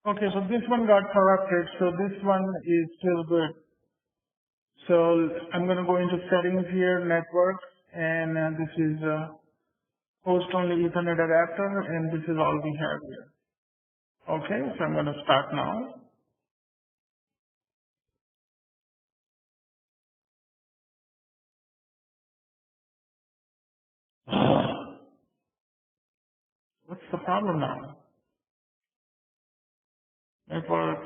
Okay, so this one got corrupted, so this one is still good. So I'm going to go into settings here, network, and this is host only Ethernet adapter, and this is all we have here. Okay, so I'm going to start now. What's the problem now? Network.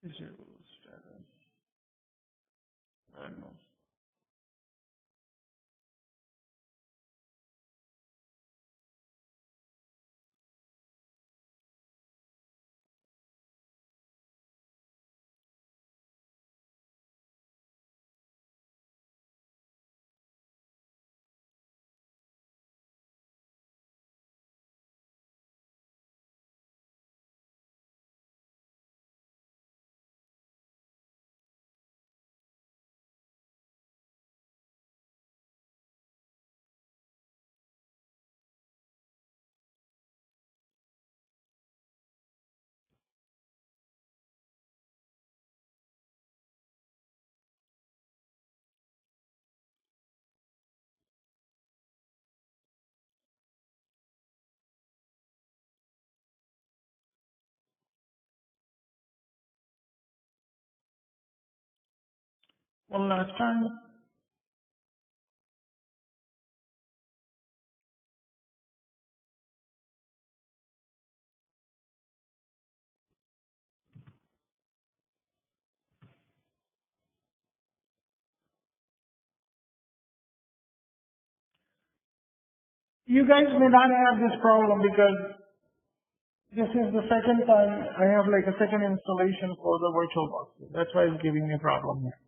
Disable status. I don't know. One last time. You guys may not have this problem because this is the second time I have like a second installation for the VirtualBox. That's why it's giving me a problem here.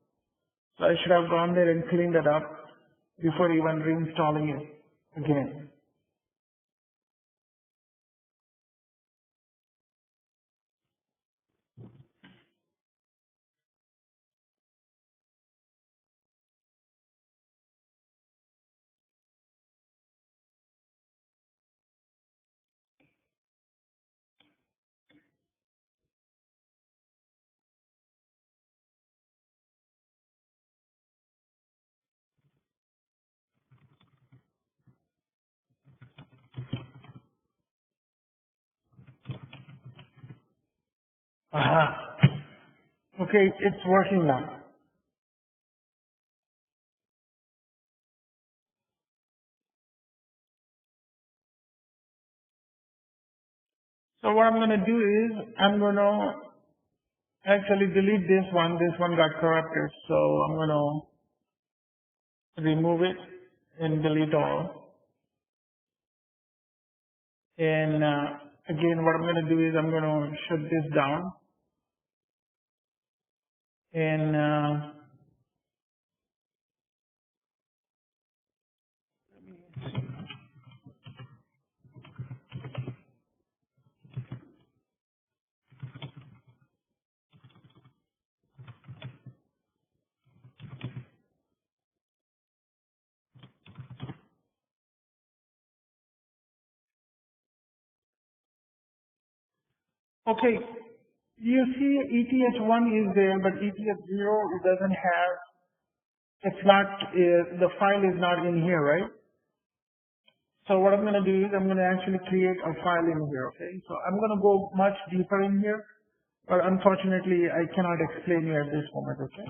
So I should have gone there and cleaned it up before even reinstalling it again. Aha. Okay, it's working now. So what I'm going to do is I'm going to actually delete this one. This one got corrupted. So I'm going to remove it and delete all. And again, what I'm going to do is I'm going to shut this down. And okay, you see ETH1 is there, but ETH0 it doesn't have, it's not, the file is not in here, right? So what I'm going to do is I'm going to actually create a file in here, okay? So I'm going to go much deeper in here, but unfortunately I cannot explain you at this moment, okay?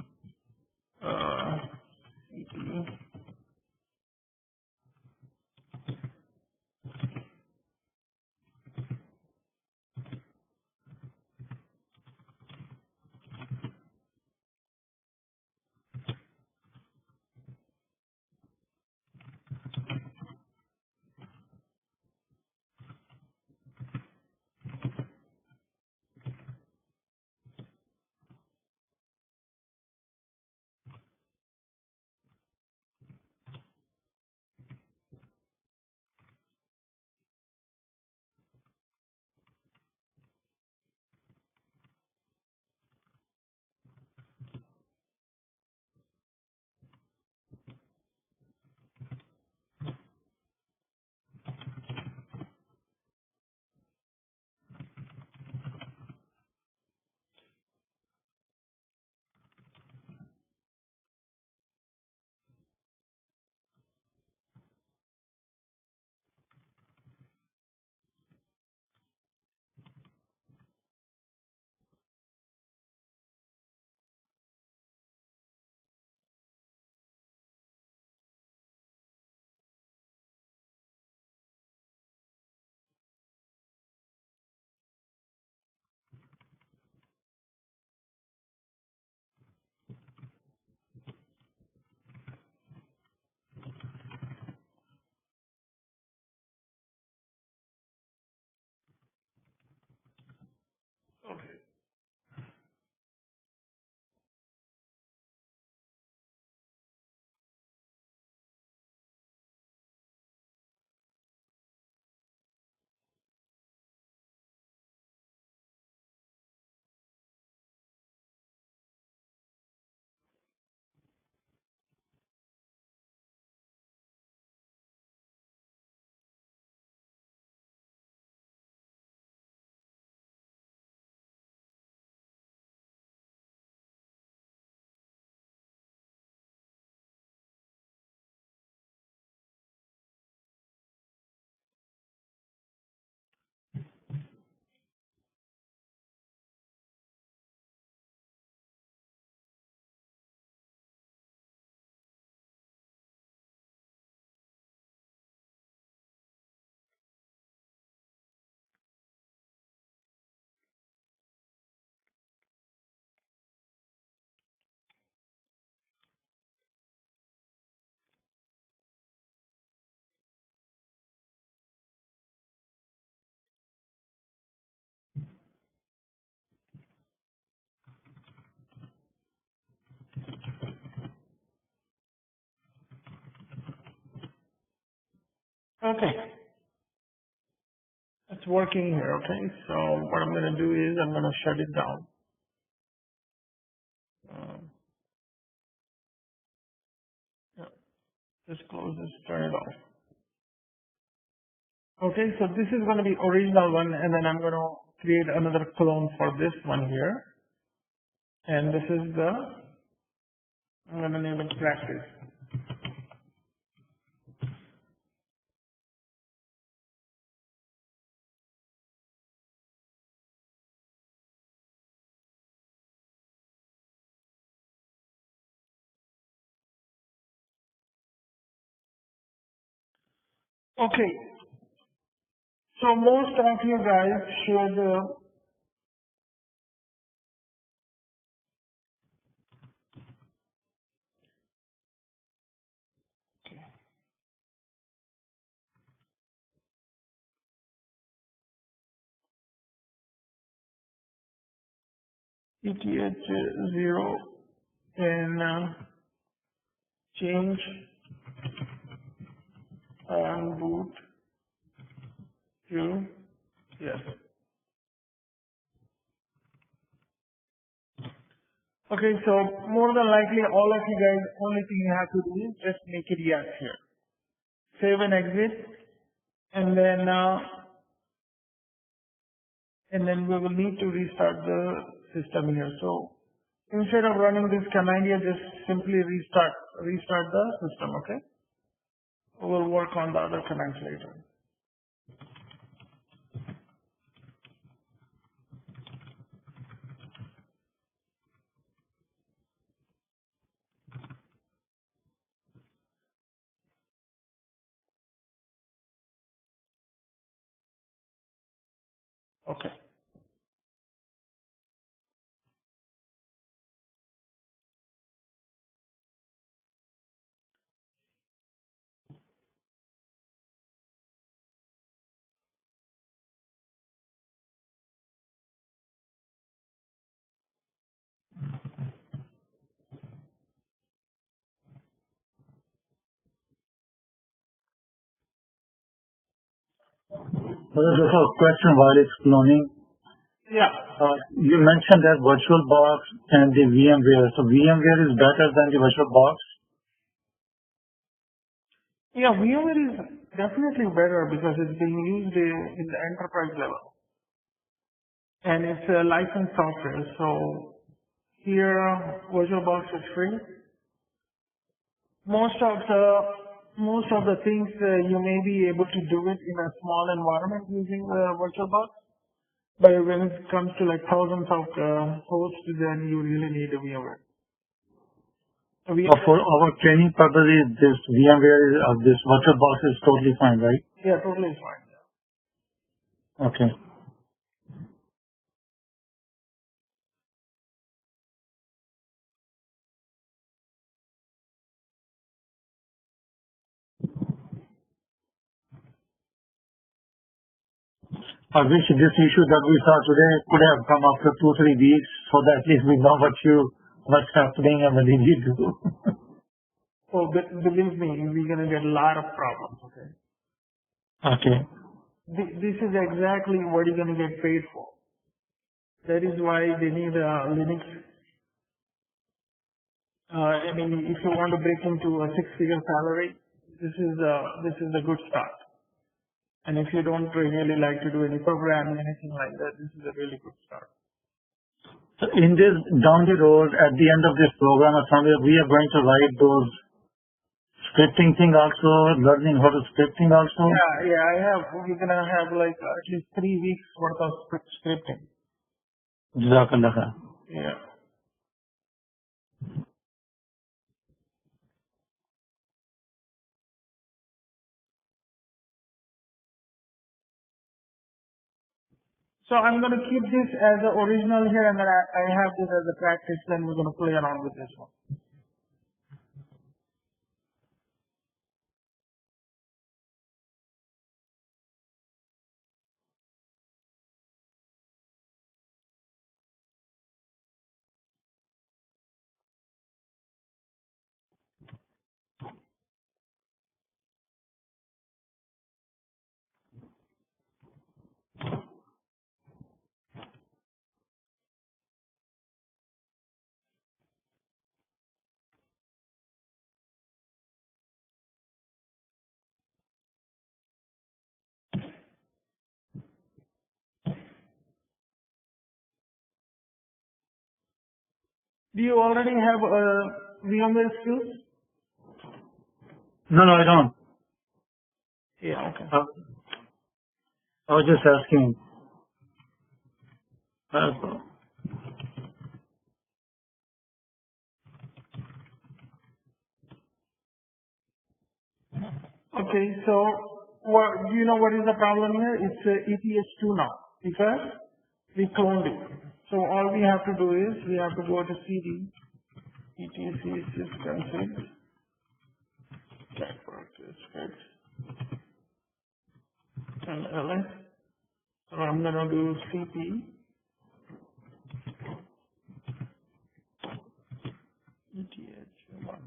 Okay, it's working here. Okay, so what I'm gonna do is I'm gonna shut it down. Um, yeah, just close this, turn it off. Okay, so this is gonna be original one, and then I'm gonna create another clone for this one here, and this is the, I'm gonna name it practice. Okay, so most of you guys should, ETH0 and change on boot to yes. Okay, so more than likely all of you guys, only thing you have to do is just make it yes here. Save and exit, and then we will need to restart the system here. So instead of running this command here, just simply restart the system, okay? We'll work on the other commands later. Okay. Well, there's also a question while it's cloning. Yeah. You mentioned that VirtualBox and the VMware. So VMware is better than the VirtualBox? Yeah, VMware is definitely better because it's being used in the enterprise level. And it's a licensed software. So here, VirtualBox is free. Most of the things you may be able to do it in a small environment using VirtualBox, but when it comes to like thousands of hosts, then you really need a VMware. For our training purposes, this VMware, this VirtualBox is totally fine, right? Yeah, totally fine. Okay. I wish this issue that we saw today could have come after 2-3 weeks, so that at least we know what's happening and what we need to do. So believe me, we're gonna get a lot of problems. Okay. Okay. This is exactly what you're gonna get paid for. That is why they need Linux. I mean, if you want to break into a six-figure salary, this is a good start. And if you don't really like to do any programming, anything like that, this is a really good start. So in this, down the road, at the end of this program or somewhere, we are going to write those scripting thing also, learning how to scripting also? Yeah, we're gonna have like at least 3 weeks worth of scripting. Jazakallah khair. Yeah. So I'm gonna keep this as the original here, and then I have this as a practice, then we're gonna play around with this one. Do you already have VMware skills? No, I don't. Yeah, okay. I was just asking. Okay, so do you know what is the problem here? It's ETH2 now because we cloned it. So all we have to do is we have to go to CD, etc sysconfig, and ls. So I'm gonna do cp ETH1.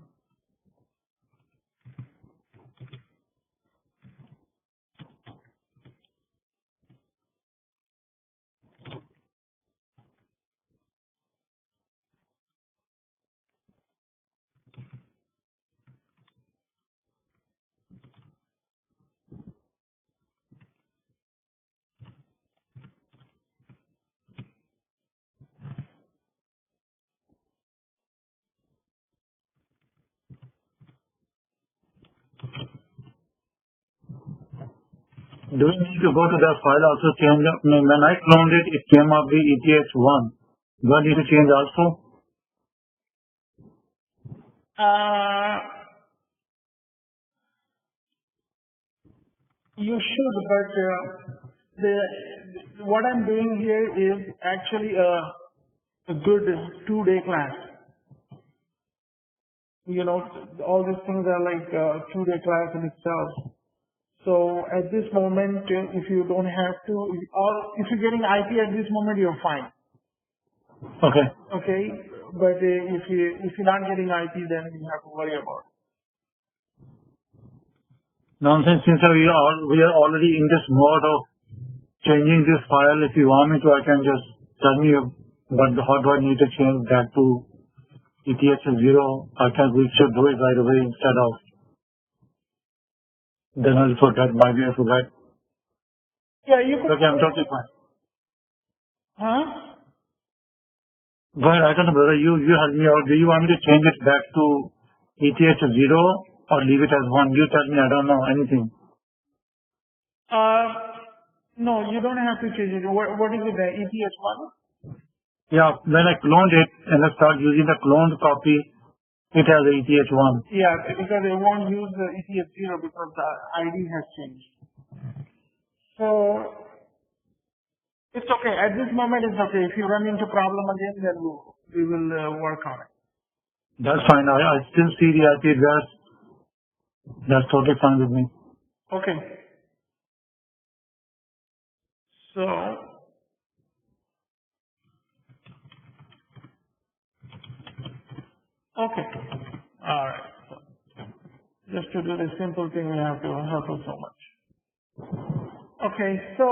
Do we need to go to that file also change? When I cloned it, it came up the ETH1. Do I need to change also? You should, but what I'm doing here is actually a good 2-day class. You know, all these things are like a 2-day class in itself. So at this moment, if you don't have to, or if you're getting IP at this moment, you're fine. Okay. Okay, but if you're not getting IP, then you have to worry about it. Now, since we are already in this mode of changing this file, if you want me to, I can just tell me how do I need to change that to ETH0. We should do it right away instead of then I'll forget, maybe I forget. Yeah, you could. Okay, I'm totally fine. Huh? But I don't know, brother, you help me out. Do you want me to change it back to ETH0 or leave it as 1? You tell me, I don't know anything. No, you don't have to change it. What is it, the ETH1? Yeah, when I cloned it and I start using the cloned copy, it has the ETH1. Yeah, because they won't use the ETH0 because the ID has changed. So it's okay. At this moment, it's okay. If you run into problem again, then we will work on it. That's fine. I still see the IP address. That's totally fine with me. Okay. So, okay. All right. So, just to do the simple thing, we have to hustle so much. Okay. So,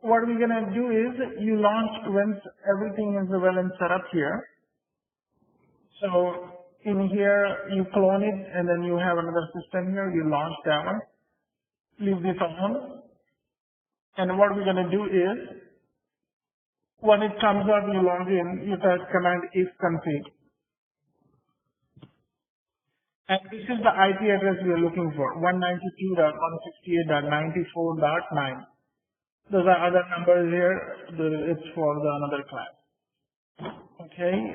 what we're gonna do is you launch once everything is well and set up here. So in here you clone it and then you have another system here. You launch that one. Leave this on. And what we're gonna do is when it comes up, you log in. You type command ifconfig. And this is the IP address we are looking for, 192.168.94.9. Those are other numbers here. It's for the another class. Okay,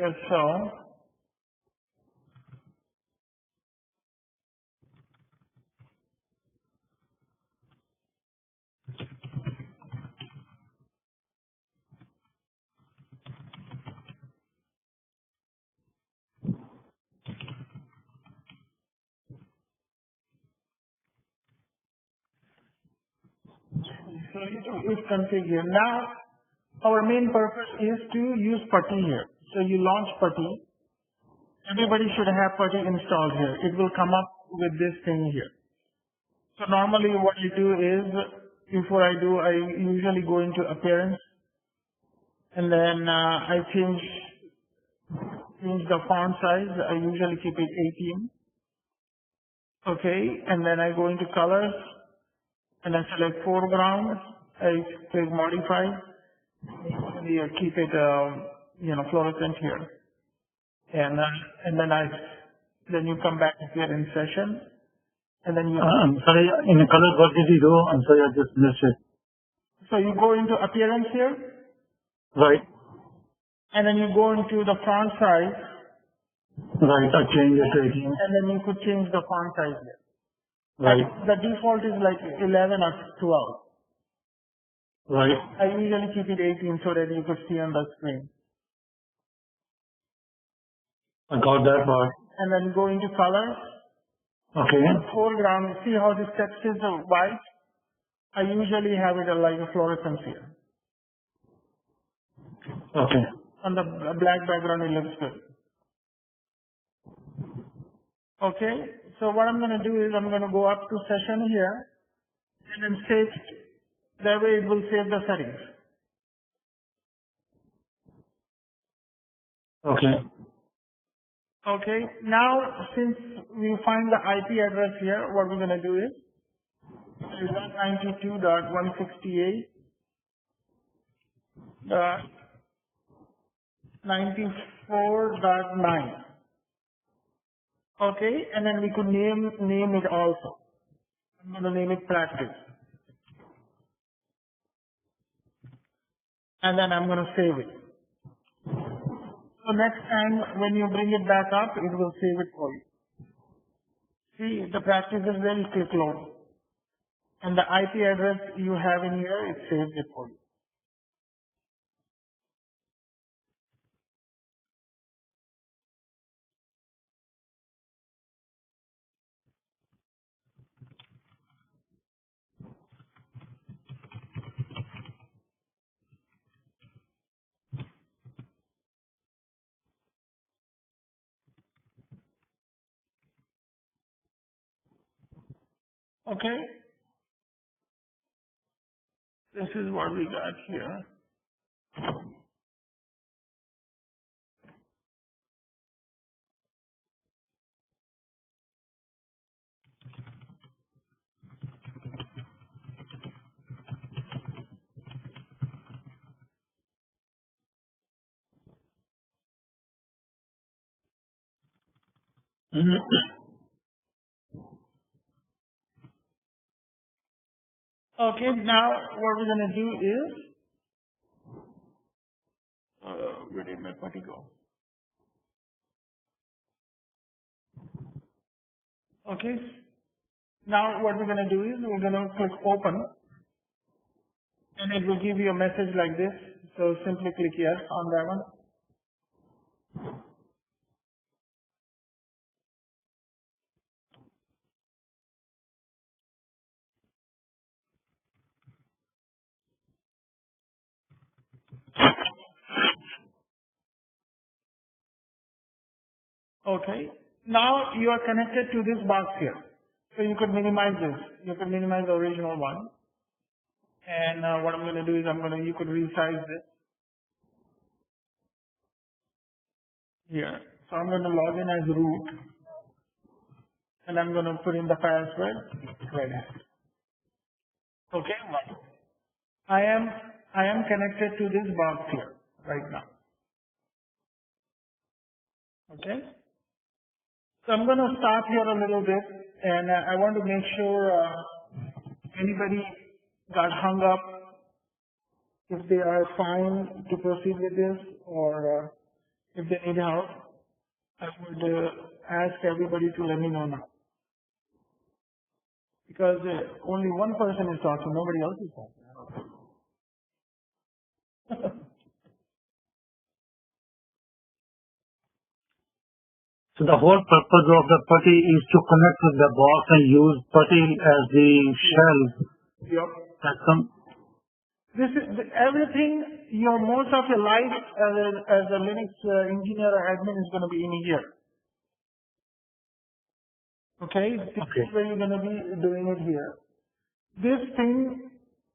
so you do ifconfig here. Now, our main purpose is to use PuTTY here. So you launch PuTTY. Everybody should have PuTTY installed here. It will come up with this thing here. So normally what I do is, before I do, I usually go into appearance and then I change the font size. I usually keep it 18. Okay, and then I go into colors and I select foreground. I click modify. Keep it, fluorescent here. and then you come back if you're in session, and then you. I'm sorry, in the color, what did you do? I'm sorry, I just missed it. So you go into appearance here, Right, and then you go into the font size, right, I changed it to 18. and then you could change the font size here. Right, The default is like 11 or 12. right, I usually keep it 18 so that you could see on the screen. I got that part. And then go into color. Okay, Foreground, see how this text is white? I usually have it like a fluorescence here. okay, On the black background, it looks good. Okay, so what I'm going to do is I'm going to go up to session here and then save. That way it will save the settings. okay, Okay, now since we find the IP address here, what we're going to do is 192.168.94.9. Okay, and then we could name it also. I'm going to name it practice. And then I'm going to save it. So next time when you bring it back up, it will save it for you. See, the practice is very quick load. And the IP address you have in here, it saves it for you. Okay? This is what we got here. Okay, now what we're going to do is, where did my putty go? Okay, now what we're going to do is we're going to click open and it will give you a message like this. So simply click yes on that one. Okay, now you are connected to this box here. So you could minimize this. You could minimize the original one. And what I'm going to do is you could resize this here. So I'm going to log in as root and I'm going to put in the password Red Hat. Okay, one. I am connected to this box here right now. Okay. So I'm going to stop here a little bit and I want to make sure anybody got hung up, if they are fine to proceed with this or if they need help. I would ask everybody to let me know now. Because only one person is talking, nobody else is talking. So the whole purpose of the putty is to connect with the box and use putty as the shell. Yep. That's some. This is everything. Most of your life as a Linux engineer or admin is going to be in here. Okay. This Okay. is where you're going to be doing it here. This thing,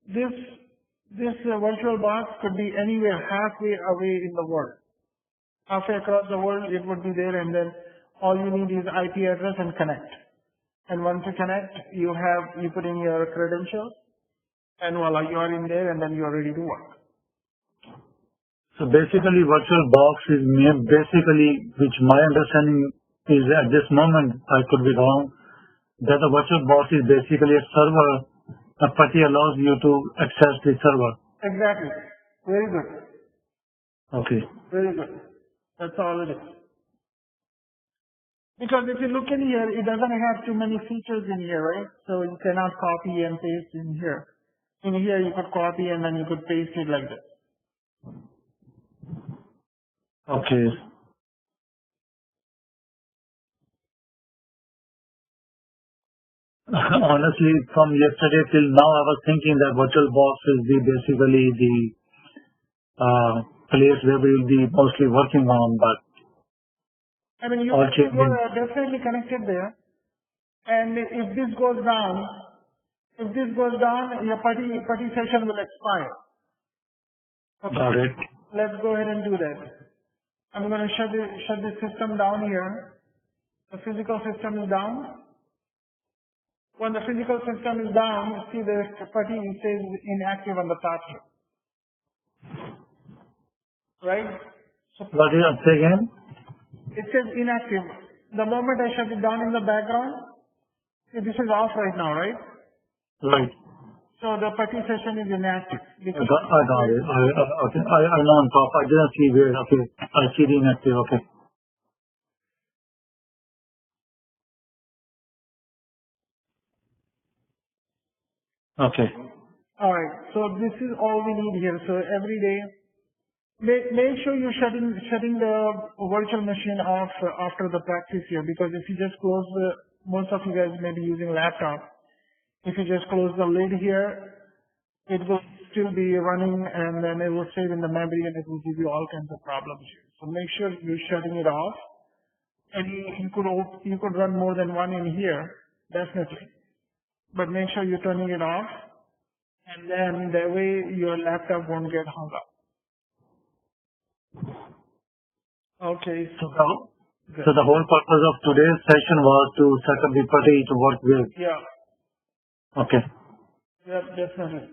this virtual box could be anywhere halfway away in the world. Halfway across the world, it would be there, and then all you need is IP address and connect. And once you connect, you put in your credentials, and voila, you are in there, and then you are ready to work. So basically VirtualBox is basically, which my understanding is at this moment, I could be wrong, that the VirtualBox is basically a server. A PuTTY allows you to access the server. Exactly. Very good. Okay. Very good. That's all it is. Because if you look in here, it doesn't have too many features in here, right? So you cannot copy and paste in here. In here you could copy and then you could paste it like this. Okay. Honestly, from yesterday till now, I was thinking that VirtualBox is basically the place where we will be mostly working on, but I mean, you all are changing. definitely connected there. And if this goes down, your PuTTY session will expire. Okay. Got it. Let's go ahead and do that. I'm going to shut the system down here. The physical system is down. When the physical system is down, you see the PuTTY says inactive on the top here. Right? So What is that? Say again? it says inactive. The moment I shut it down in the background, see, this is off right now, right? Right. So the PuTTY session is inactive. I got it. Okay. I know on top. I didn't see where. Okay. I see the inactive. Okay. Okay. All right. So this is all we need here. So every day, make sure you're shutting the virtual machine off after the practice here, because if you just close most of you guys may be using laptop. If you just close the lid here, it will still be running and then it will save in the memory and it will give you all kinds of problems here. So make sure you're shutting it off. And you could run more than one in here, definitely. But make sure you're turning it off, and then that way your laptop won't get hung up. Okay. So the whole purpose of today's session was to set up the PuTTY to work with. Yeah. Okay. Yeah, definitely.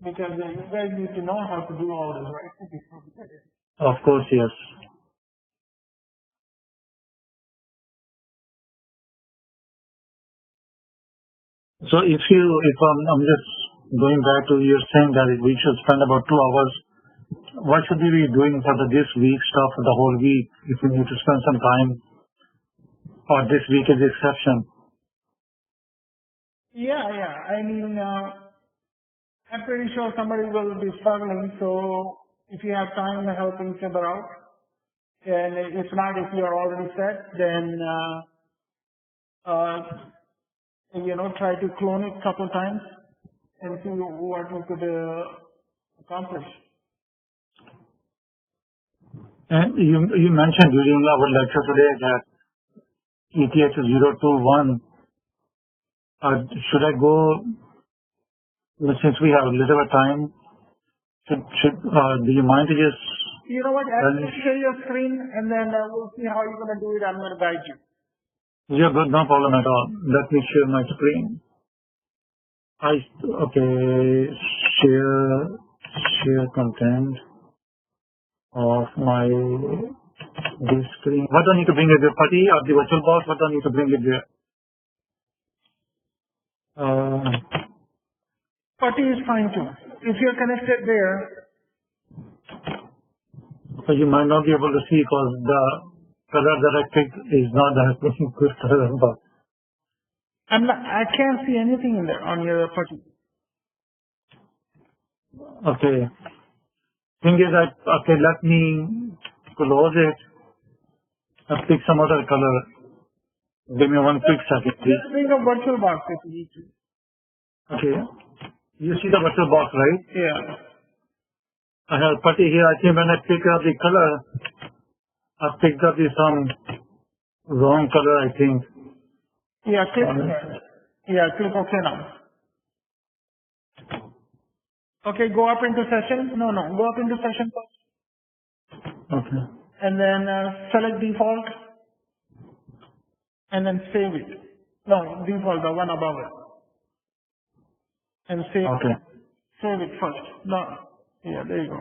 Because you guys need to know how to do all this, right? Of course, yes. So if I'm just going back to you're saying that we should spend about 2 hours. What should we be doing for this week stuff for the whole week if we need to spend some time, or this week is the exception? Yeah. I mean, I'm pretty sure somebody will be struggling, so if you have time to help each other out, and if not, if you're already set, then, try to clone it a couple times and see what we could accomplish. And you mentioned during our lecture today that ETH 021. Should I go, since we have a little bit of time, do you mind to just... You know what, I'll share your screen and then we'll see how you're going to do it. I'm going to guide you. Yeah, good, no problem at all. Let me share my screen. Okay, share content of my this screen. What do I need to bring it there? PuTTY or the VirtualBox? What do I need to bring it there? PuTTY is fine too. If you're connected there. So you might not be able to see because the color that I picked is not that good color. But I can't see anything in there on your PuTTY. okay. Thing is that, okay, let me close it and pick some other color. Give me one quick second, please. Just bring a VirtualBox if you need to. Okay. You see the VirtualBox, right? Yeah. I have PuTTY here. I think when I pick up the color, I picked up some wrong color, I think. Yeah, click here. Yeah, click OK now. Okay, go up into session. No, go up into session first. Okay. And then select default. And then save it. No, default, the one above it. And save Okay. it. Save it first. No. Yeah, there you go.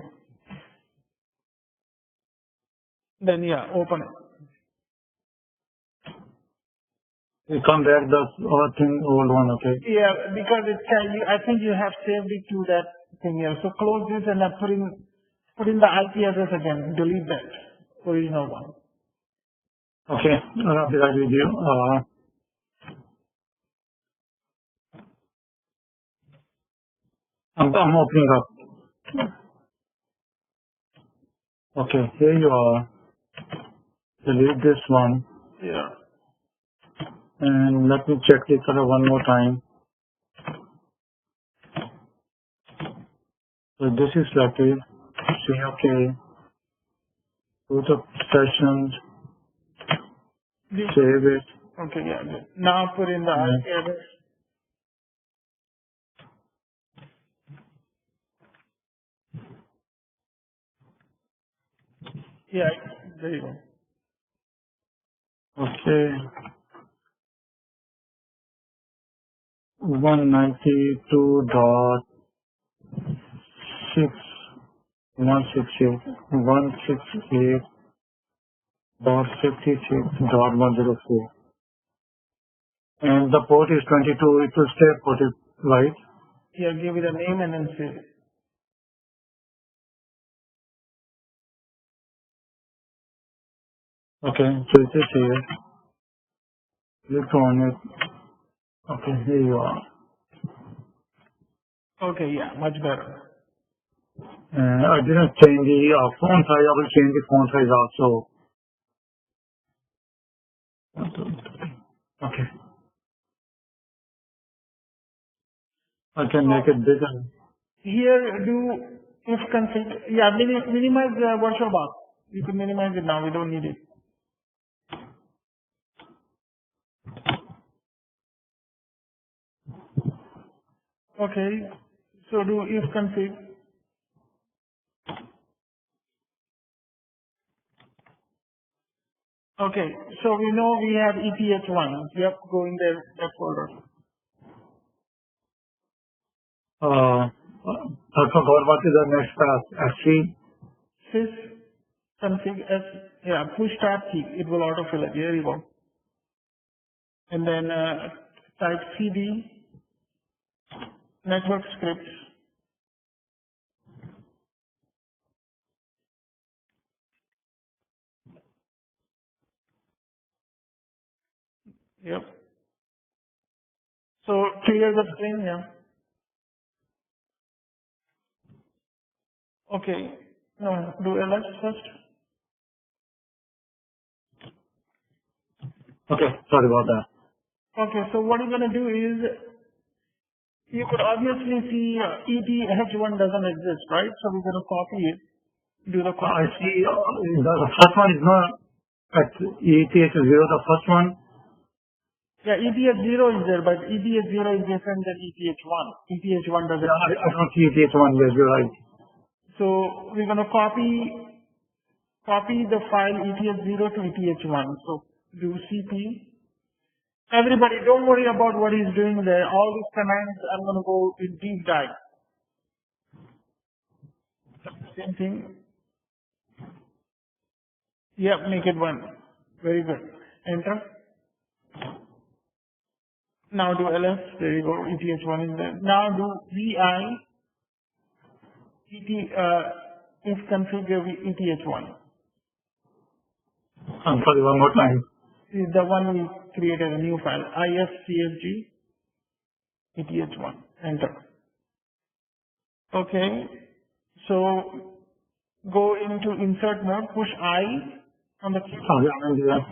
Then yeah, open it. You come back the old one, okay? Yeah, because I think you have saved it to that thing here. So close this and then put in the IP address again. Delete that original one. Okay, I'll be right with you. I'm opening up. Okay, here you are. Delete this one. Yeah. And let me check this other one more time. So this is selected. Say okay. Go to sessions. Save it. Okay, yeah. Good. Now put in the IP address. Yeah, there you go. Okay. 192.6 168.56.104. And the port is 22. It will stay ported, right? Yeah, give it a name and then save it. Okay, so it is here. Click on it. Okay, here you are. Okay, yeah, much better. I didn't change the font size. I will change the font size also. Okay. I can make it bigger. Here, do if config. Yeah, minimize the virtual box. You can minimize it now. We don't need it. Okay. So do if config. Okay. So we know we have ETH1. Yep. Go in there, that folder. I forgot what is the next task. S3. Sys config s. Yeah. Push tab key. It will autofill it. Here you go. And then type cd network scripts. Yep. So clear the screen. Yeah. Okay. No. Do ls first. Okay, sorry about that. Okay, so what you're going to do is, you could obviously see ETH1 doesn't exist, right? So we're going to copy it, do the I copy. see the first one is not at ETH0, the first one. Yeah, ETH0 is there, but ETH0 is different than ETH1. ETH1 doesn't Yeah, exist. I don't see ETH1. Yes, you're right. So we're going to copy the file ETH0 to ETH1. So do cp. Everybody, don't worry about what he's doing there. All these commands, I'm going to go in deep dive. Same thing. Yep, make it one. Very good. Enter. Now do ls. There you go. ETH1 is there. Now do vi if configure ETH1. I'm sorry, one more time. This is the one we created a new file. ifcsg ETH1. Enter. Okay. So go into insert mode. Push I on the keyboard. Sorry, I'm in there.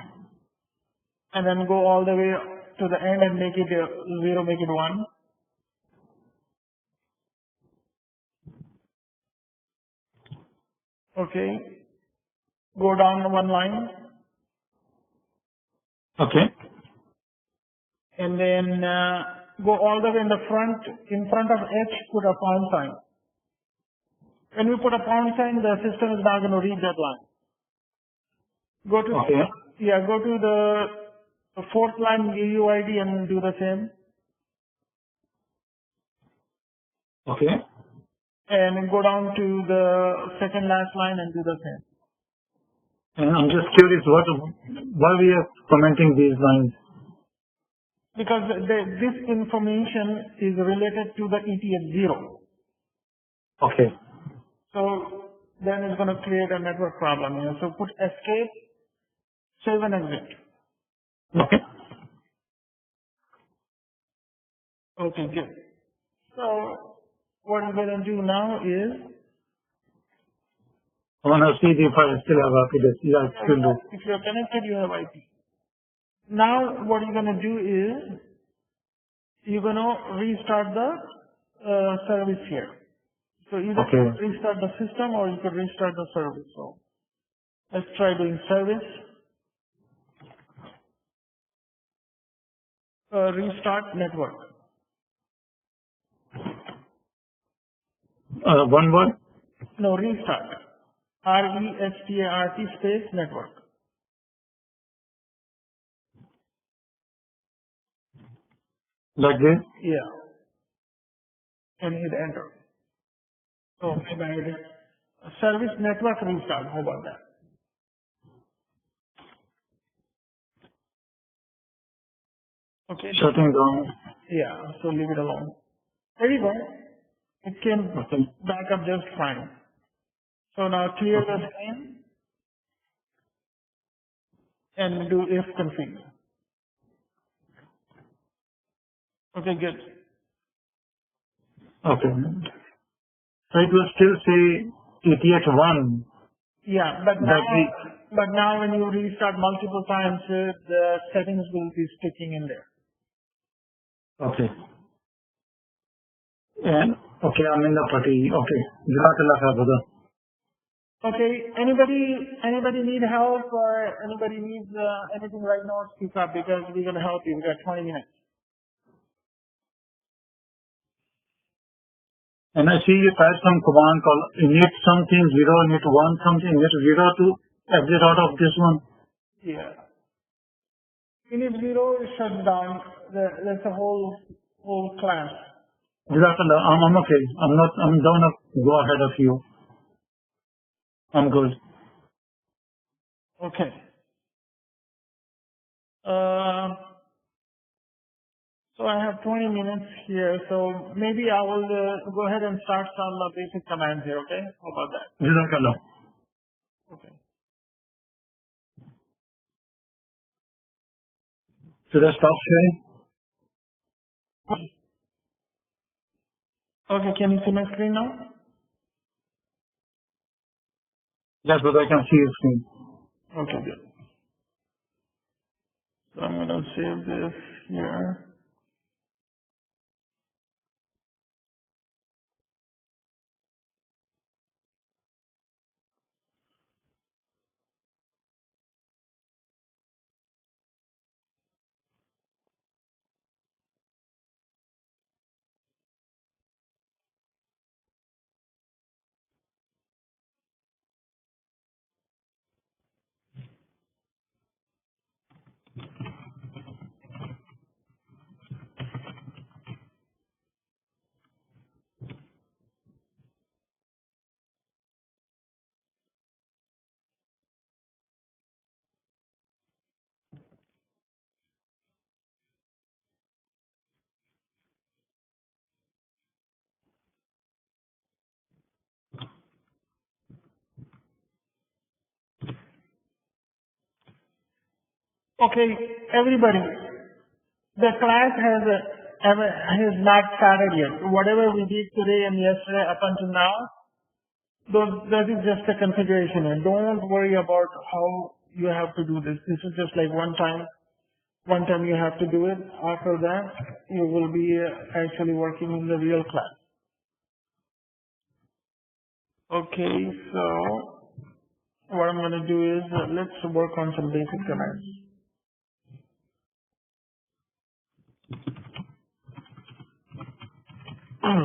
And then go all the way to the end and make it 0, make it 1. Okay. Go down one line Okay. and then go all the way in front of H, put a pound sign. When we put a pound sign, the system is not going to read that line. Go to, Okay. go to the fourth line UUID and do the same. Okay. And go down to the second last line and do the same. And I'm just curious, why we are commenting these lines? Because this information is related to the ETH0. Okay. So then it's going to create a network problem. So put escape, save and exit. Okay. Okay, good. So what I'm going to do now is, I want to see if I still have IP address. Yeah, I still do. if you're connected, you have IP. Now what you're going to do is, you're going to restart the service here. So either Okay. restart the system or you could restart the service. So let's try doing service. Restart network. One word? No, restart. R-E-S-T-A-R-T space network. Like this? Yeah. And hit enter. So maybe I did service network restart. How about that? Okay. Shutting down. Yeah. So leave it alone. There you go. It came Okay. back up just fine. So now clear the screen and do if config. Okay, good. Okay. So it will still say ETH1. Yeah, but now when you restart multiple times, the settings will be sticking in there. Okay. And, okay, I'm in the party. Okay. Jazakallah khair, brother. Okay, anybody need help or anybody needs anything right now, speak up because we're going to help you. We've got 20 minutes. And I see you type some command called init something 0, init 1 something, init 0 to exit out of this one. Yeah. Init 0 is shut down. That's a whole class. Jazakallah, I'm okay. I'm down to go ahead of you. I'm good. Okay. So I have 20 minutes here, so maybe I will go ahead and start some basic commands here, okay? How about that? Jazakallah. Okay. Should I stop sharing? Okay, can you see my screen now? Yes, but I can see your screen. Okay, good. So I'm going to save this here. Okay, everybody, the class has not started yet. Whatever we did today and yesterday up until now, that is just a configuration. And don't worry about how you have to do this. This is just like one time you have to do it. After that, you will be actually working in the real class. Okay, so what I'm going to do is let's work on some basic commands. And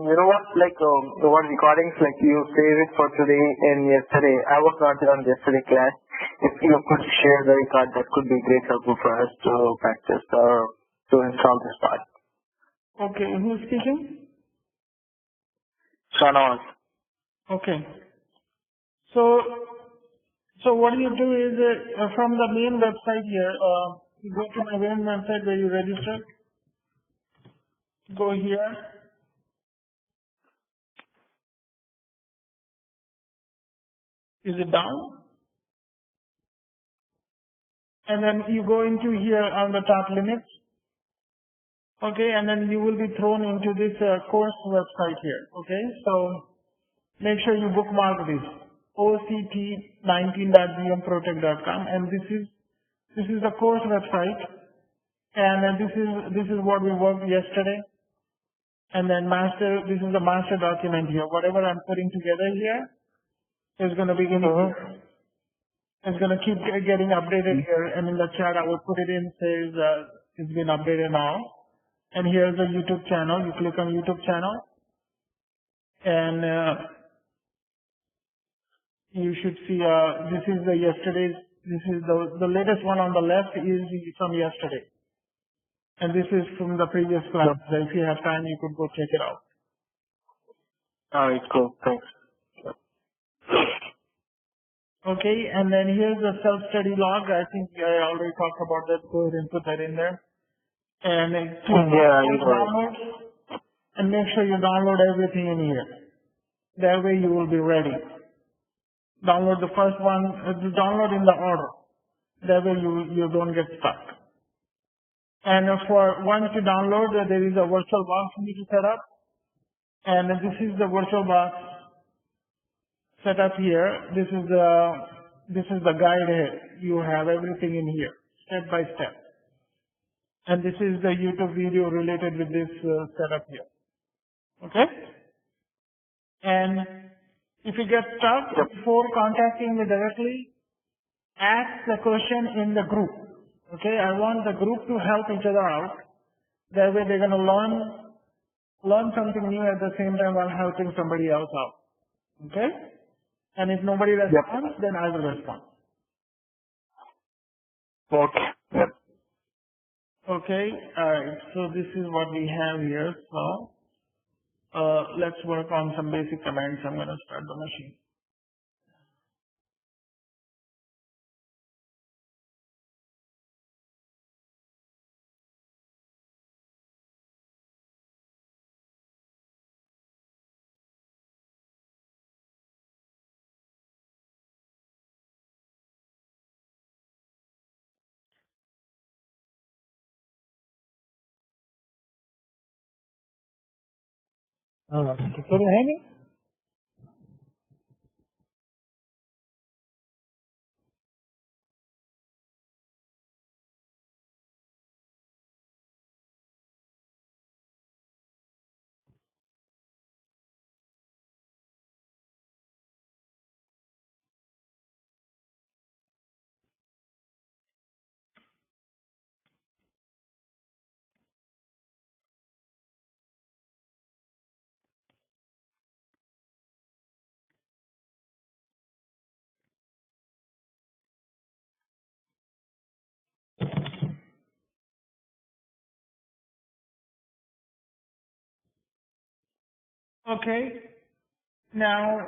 you know what, like the one recordings, like you save it for today and yesterday. I was not there on yesterday class. If you could share the record, that could be great helpful for us to practice or to install this part. Okay, who's speaking? Shahnaz. Okay. So So what you do is from the main website here, you go to my main website where you register. Go here. Is it down? And then you go into here on the top limits. Okay, and then you will be thrown into this course website here. Okay, so make sure you bookmark this oct19.bmprotech.com, and this is the course website, and this is what we worked yesterday. And then this is the master document here. Whatever I'm putting together here is going to be in here. It's going to keep getting updated here, and in the chat I will put it in, says it's been updated now. And here's the YouTube channel. You click on YouTube channel, and you should see this is the yesterday's. This is the latest one on the left is from yesterday, and this is from the previous class. So if you have time, you could go check it out. All right, cool. Thanks. Okay, and then here's the self-study log. I think I already talked about that. Go ahead and put that in there. And download, and make sure you download everything in here. That way you will be ready. Download the first one, download in the order. That way you don't get stuck. And for once you download, there is a virtual box you need to set up. And this is the virtual box set up here. This is the guide here. You have everything in here, step by step. And this is the YouTube video related with this setup here. Okay? And if you get stuck, before contacting me directly, ask the question in the group. Okay? I want the group to help each other out. That way they're going to learn something new at the same time while helping somebody else out. Okay? And if nobody responds, then I will respond. Okay. Yep. Okay, alright, so this is what we have here. So, let's work on some basic commands. I'm going to start the machine. Okay, now,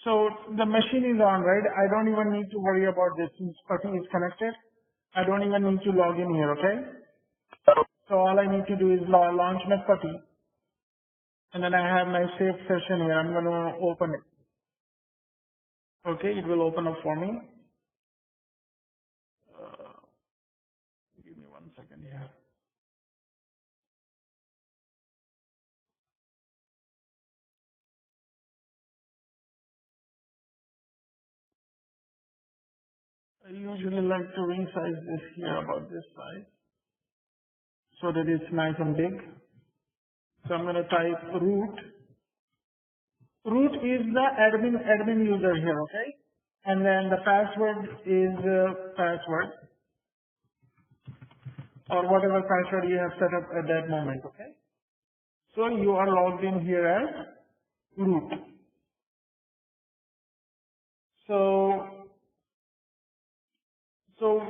so the machine is on, right? I don't even need to worry about this. Since PROTech is connected, I don't even need to log in here, okay? So all I need to do is launch my PROTech, and then I have my saved session here. I'm going to open it. Okay, it will open up for me. Give me 1 second here. I usually like to resize this here about this size so that it's nice and big. So I'm going to type root. Root is the admin user here, okay? And then the password is password or whatever password you have set up at that moment, okay? So you are logged in here as root. So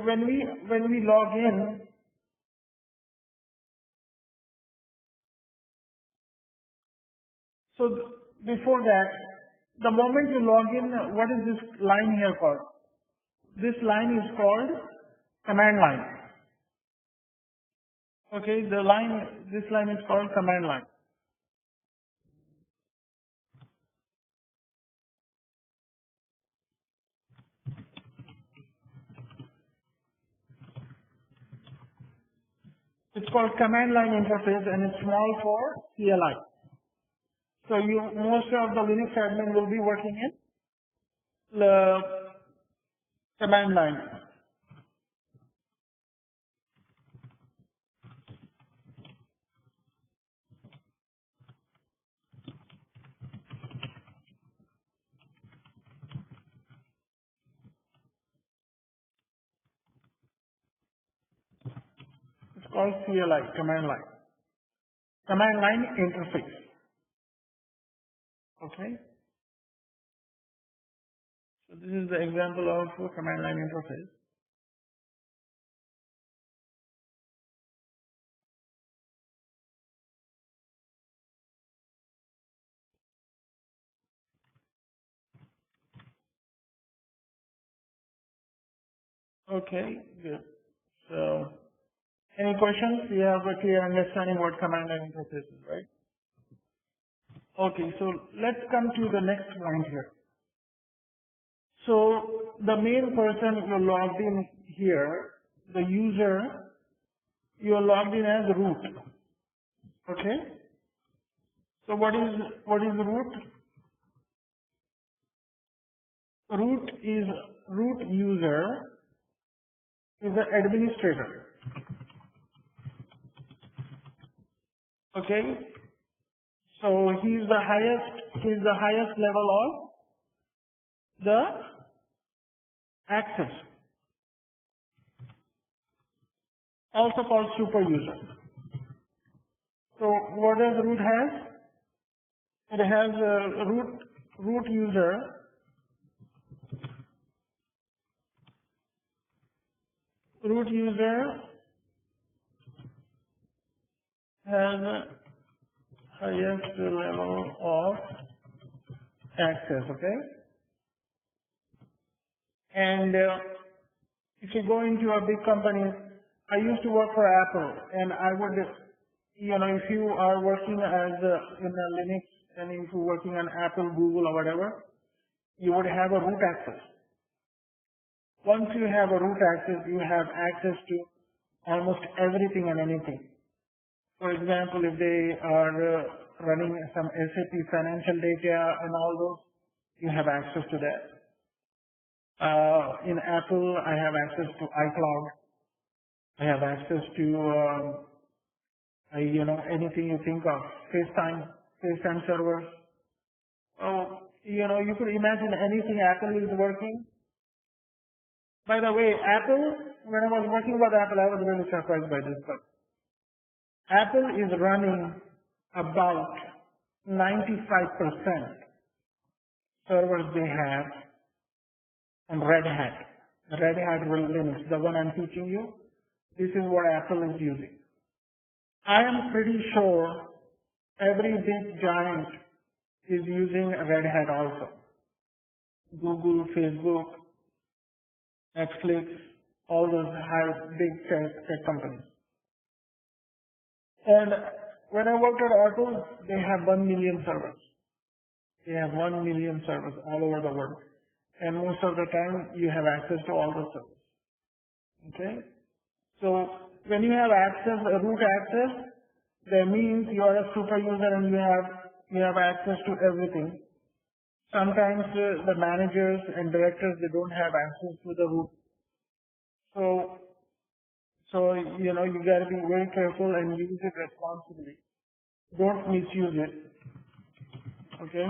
when we log in, so before that, the moment you log in, what is this line here called? This line is called command line. Okay, this line is called command line. It's called command line interface and it's small for CLI. So most of the Linux admin will be working in the command line. It's called CLI, command line. Command line interface. Okay. So this is the example of a command line interface. Okay, good. So, any questions? You have a clear understanding what command line interface is, right? Okay, so let's come to the next point here. So, the main person you logged in here, the user, you are logged in as root. Okay? So what is root? Root user is the administrator. Okay? So he's the highest level of the access. Also called super user. So what does root have? It has a root user has a highest level of access, okay? And if you go into a big company, I used to work for Apple, and I would, if you are working as in a Linux, and if you're working on Apple, Google, or whatever, you would have a root access. Once you have a root access, you have access to almost everything and anything. For example, if they are running some SAP financial data and all those, you have access to that. In Apple, I have access to iCloud. I have access to, anything you think of. FaceTime servers. Oh, you could imagine anything Apple is working. By the way, Apple, when I was working with Apple, I was really surprised by this, but Apple is running about 95% servers they have on Red Hat. Red Hat Linux, the one I'm teaching you. This is what Apple is using. I am pretty sure every big giant is using Red Hat also. Google, Facebook, Netflix, all those big tech companies. And when I worked at Apple, they have 1 million servers. They have 1 million servers all over the world. And most of the time, you have access to all the servers. Okay? So, when you have access, root access, that means you are a super user and you have access to everything. Sometimes the managers and directors, they don't have access to the root. So you got to be very careful and use it responsibly. Don't misuse it. Okay?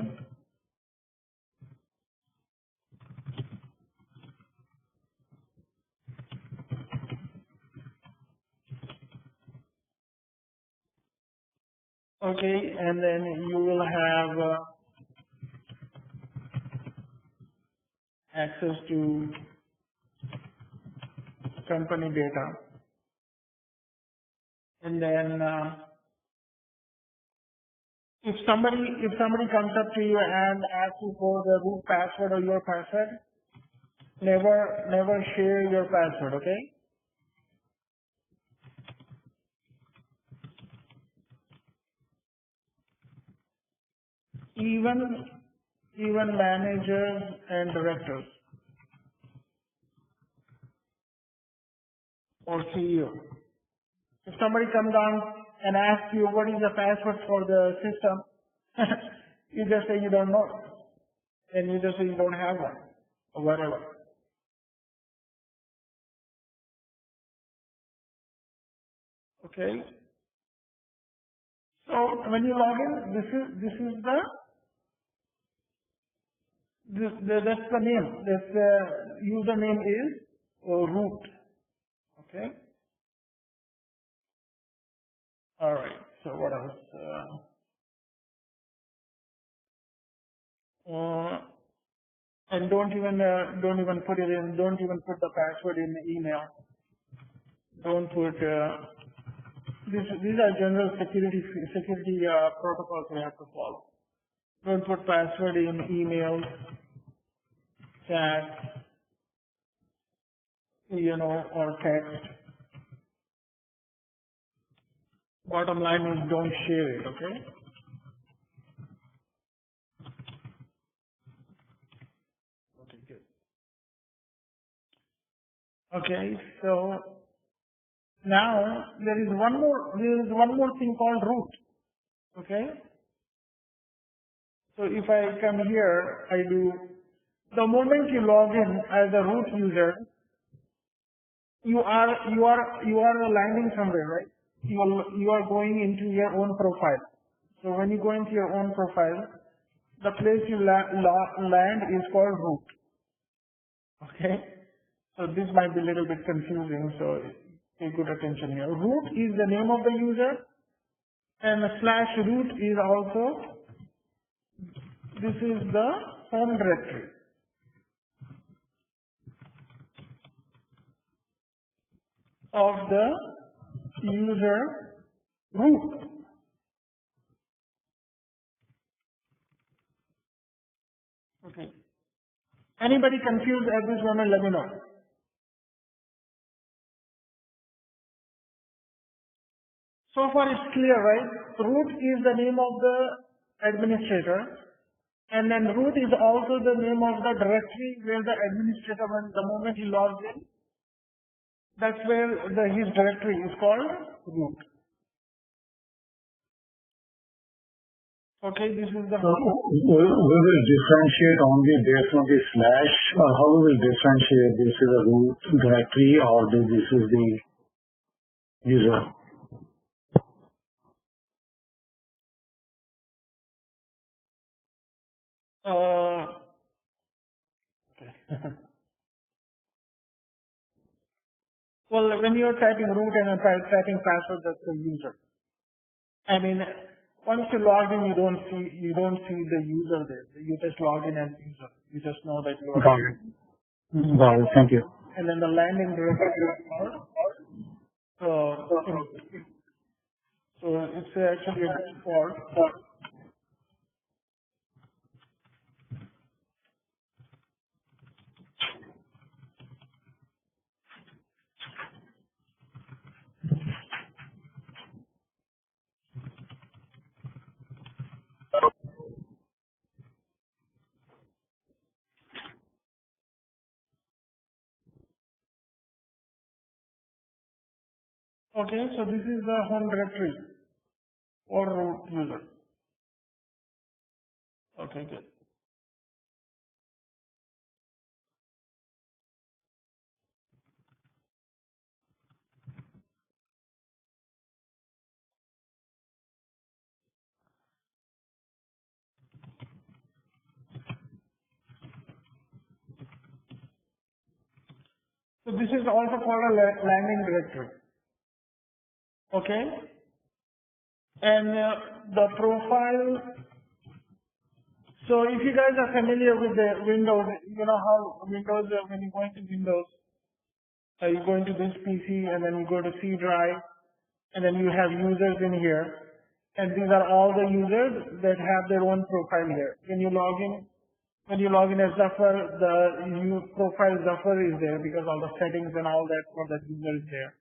Okay, and then you will have access to company data. And then if somebody comes up to you and asks you for the root password or your password, never share your password, okay? Even managers and directors or CEO. If somebody comes down and asks you what is the password for the system, you just say you don't know. And you just say you don't have one or whatever. Okay? So when you log in, that's the name. The username is root. Okay? Alright, so what else? And don't even put it in, don't even put the password in the email. Don't put, these are general security protocols we have to follow. Don't put password in emails, chat, or text. Bottom line is don't share it, okay? Okay, good. Okay, so now there is one more thing called root. Okay? So if I come here, the moment you log in as a root user, you are landing somewhere, right? You are going into your own profile. So when you go into your own profile, the place you land is called root. Okay? So this might be a little bit confusing, so pay good attention here. Root is the name of the user, and /root is also, this is the home directory of the user root. Okay. Anybody confused at this moment, let me know. So far it's clear, right? Root is the name of the administrator, and then root is also the name of the directory where the administrator, when the moment he logs in, that's where his directory is called root. Okay, this is the. So we will differentiate only based on the slash, or how we will differentiate this is a root directory or this is the user? Okay. Well, when you're typing root and typing password, that's the user. I mean, once you log in, you don't see the user there. You just log in as user. You just know that you are. Got it. Got it. Thank you. And then the landing directory is called. So it's actually a default. Okay, so this is the home directory for root user. Okay, good. So this is also called a landing directory. Okay, and the profile. So if you guys are familiar with the Windows, you know how Windows, when you go into Windows, you go into this PC and then you go to C drive, and then you have users in here, And these are all the users that have their own profile here. When you log in as Zafar, the profile Zafar is there because all the settings and all that for that user is there.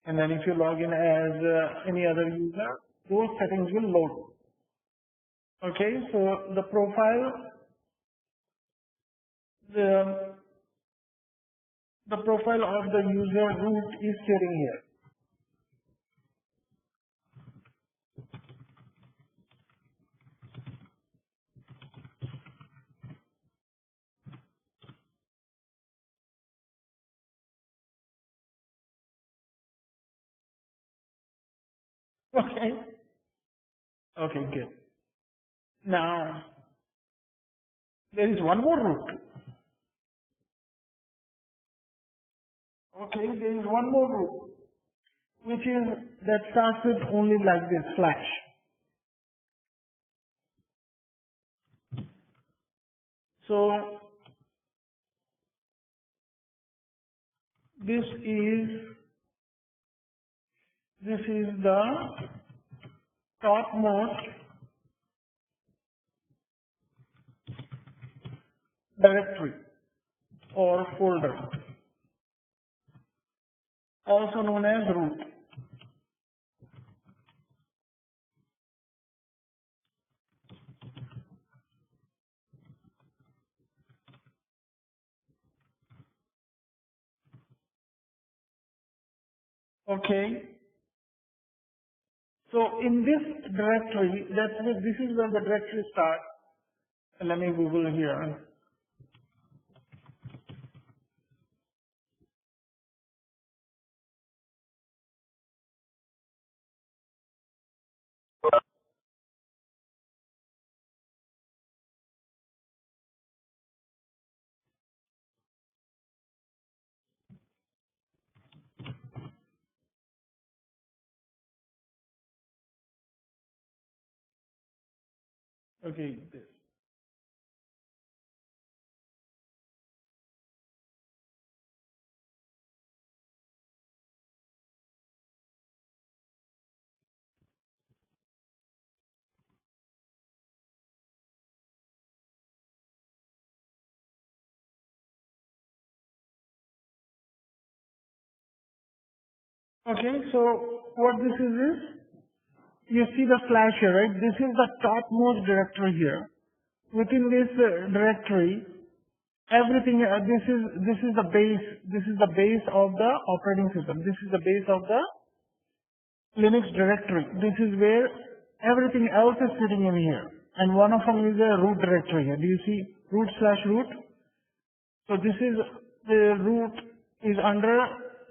And then if you log in as any other user, those settings will load. Okay, so the profile, the profile of the user root is sitting here. Okay. Okay, good. Now, there is one more root. Okay, there is one more root, which is that starts with only like this slash. So this is the topmost directory or folder, also known as root. Okay. So in this directory, this is where the directory starts. Let me Google here. Okay, this. Okay, so what this is you see the slash here, right? This is the topmost directory here. Within this directory, everything, this is the base of the operating system. This is the base of the Linux directory. This is where everything else is sitting in here. And one of them is a root directory here. Do you see root/root? So this is the root is under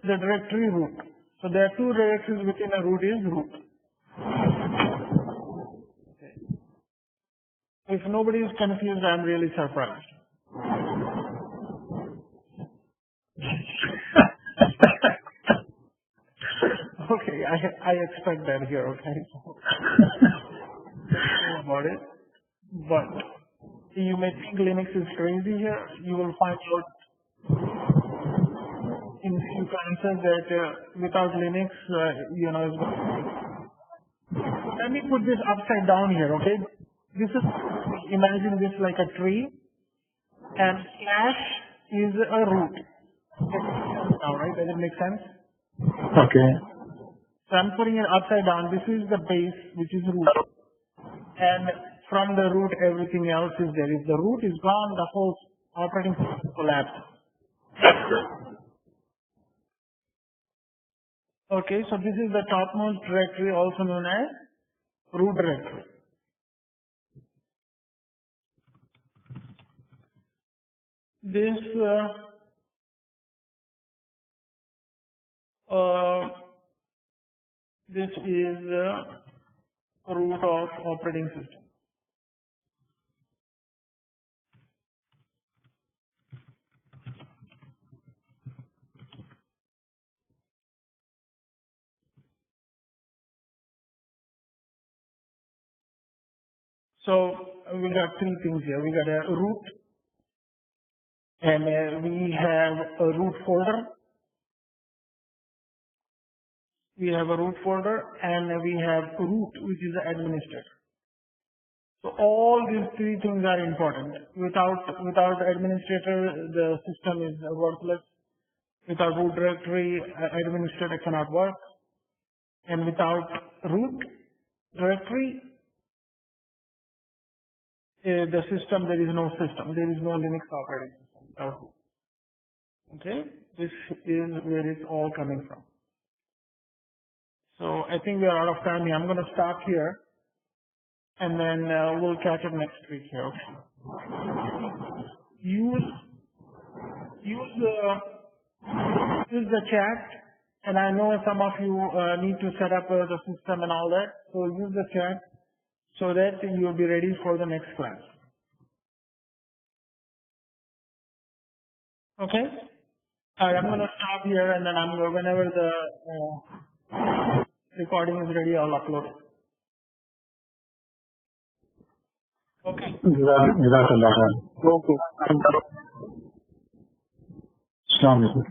the directory root. So there are two directories within a root is root. If nobody is confused, I'm really surprised. Okay, I expect that here, okay? Don't about it. But you may think Linux is crazy here. You will find out in few answers that without Linux, it's let me put this upside down here, okay? This is, imagine this like a tree, and slash is a root. Now, right? Does it make sense? Okay. So I'm putting it upside down. This is the base, which is root. And from the root, everything else is there. If the root is gone, the whole operating system collapses. Okay, so this is the topmost directory, also known as root directory. This is root of operating system. So we got three things here. We got a root, and we have a root folder, we have a root folder, and we have root, which is the administrator. So all these three things are important. Without administrator, the system is worthless. Without root directory, administrator cannot work. And without root directory, the system, there is no system. There is no Linux operating system without root. Okay? This is where it's all coming from. So I think we are out of time here. I'm going to stop here, and then we'll catch up next week here. Okay? Use the chat, and I know some of you need to set up the system and all that. So use the chat so that you will be ready for the next class. Okay? All right, I'm going to stop here, and then whenever the recording is ready, I'll upload it. Okay. Jazakallah. Okay. Assalamu alaikum.